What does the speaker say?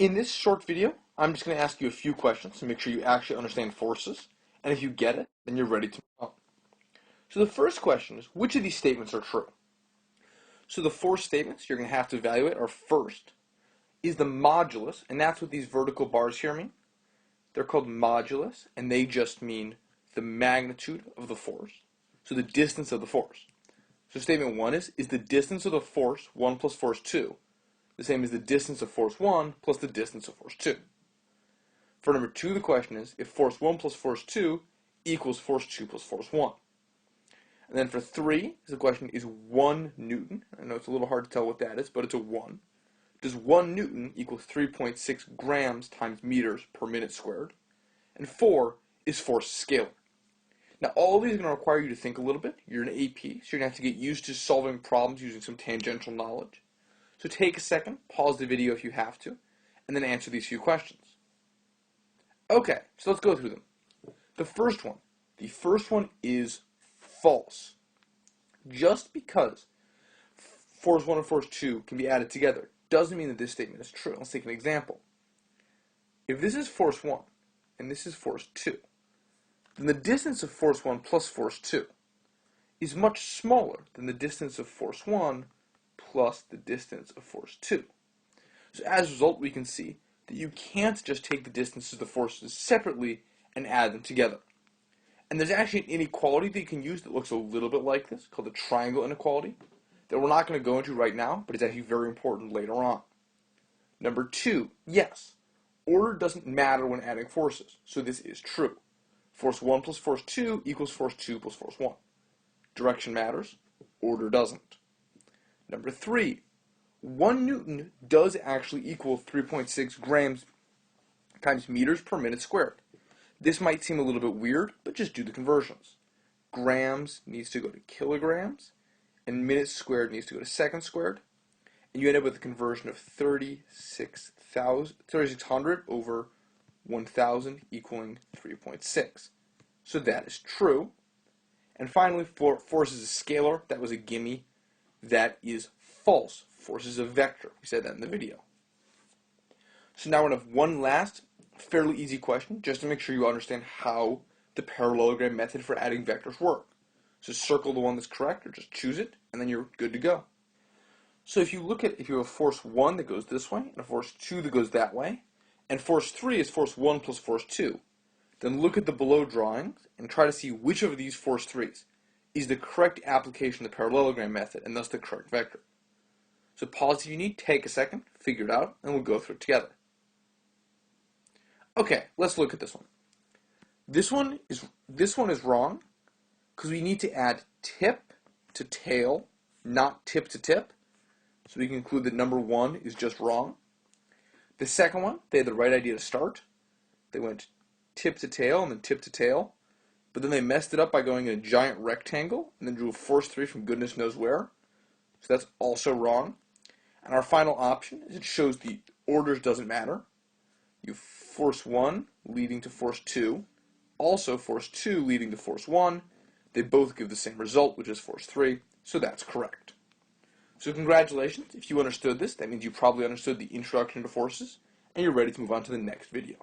In this short video, I'm just going to ask you a few questions to make sure you actually understand forces, and if you get it, then you're ready to move on. So the first question is, which of these statements are true? So the four statements you're going to have to evaluate are: first, is the modulus, and that's what these vertical bars here mean. They're called modulus, and they just mean the magnitude of the force, so the distance of the force. So statement 1 is the distance of the force 1 plus force 2 the same as the distance of force 1 plus the distance of force 2? For number 2, the question is if force 1 plus force 2 equals force 2 plus force 1. And then for 3, the question is 1 Newton. I know it's a little hard to tell what that is, but it's a 1. Does 1 Newton equal 3.6 grams times meters per minute squared? And 4, is force scalar? Now, all of these are going to require you to think a little bit. You're an AP, so you're going to have to get used to solving problems using some tangential knowledge. So take a second, pause the video if you have to, and then answer these few questions. Okay, so let's go through them. The first one is false. Just because force 1 and force 2 can be added together doesn't mean that this statement is true. Let's take an example. If this is force 1 and this is force 2, then the distance of force 1 plus force 2 is much smaller than the distance of force 1 plus the distance of force 2. So as a result, we can see that you can't just take the distances of the forces separately and add them together. And there's actually an inequality that you can use that looks a little bit like this, called the triangle inequality, that we're not going to go into right now, but it's actually very important later on. Number 2, yes, order doesn't matter when adding forces, so this is true. Force 1 plus force 2 equals force 2 plus force 1. Direction matters, order doesn't. Number 3, 1 Newton does actually equal 3.6 grams times meters per minute squared. This might seem a little bit weird, but just do the conversions. Grams needs to go to kilograms, and minutes squared needs to go to seconds squared, and you end up with a conversion of 3,600 over 1,000 equaling 3.6. So that is true. And finally, force is a scalar. That was a gimme. That is false. Force is a vector. We said that in the video. So now we're going to have one last fairly easy question, just to make sure you understand how the parallelogram method for adding vectors work. So circle the one that's correct, or just choose it, and then you're good to go. So if you have a force 1 that goes this way, and a force 2 that goes that way, and force 3 is force 1 plus force 2, then look at the below drawings and try to see which of these force 3's is the correct application of the parallelogram method, and thus the correct vector. So pause if you need, take a second, figure it out, and we'll go through it together. Okay, let's look at this one. This one is wrong because we need to add tip to tail, not tip to tip. So we can conclude that number 1 is just wrong. The second one, they had the right idea to start. They went tip to tail and then tip to tail, but then they messed it up by going in a giant rectangle and then drew a force 3 from goodness knows where. So that's also wrong. And our final option is it shows the orders doesn't matter. You have force 1 leading to force 2, also force 2 leading to force 1. They both give the same result, which is force 3, so that's correct. So congratulations, if you understood this, that means you probably understood the introduction to forces, and you're ready to move on to the next video.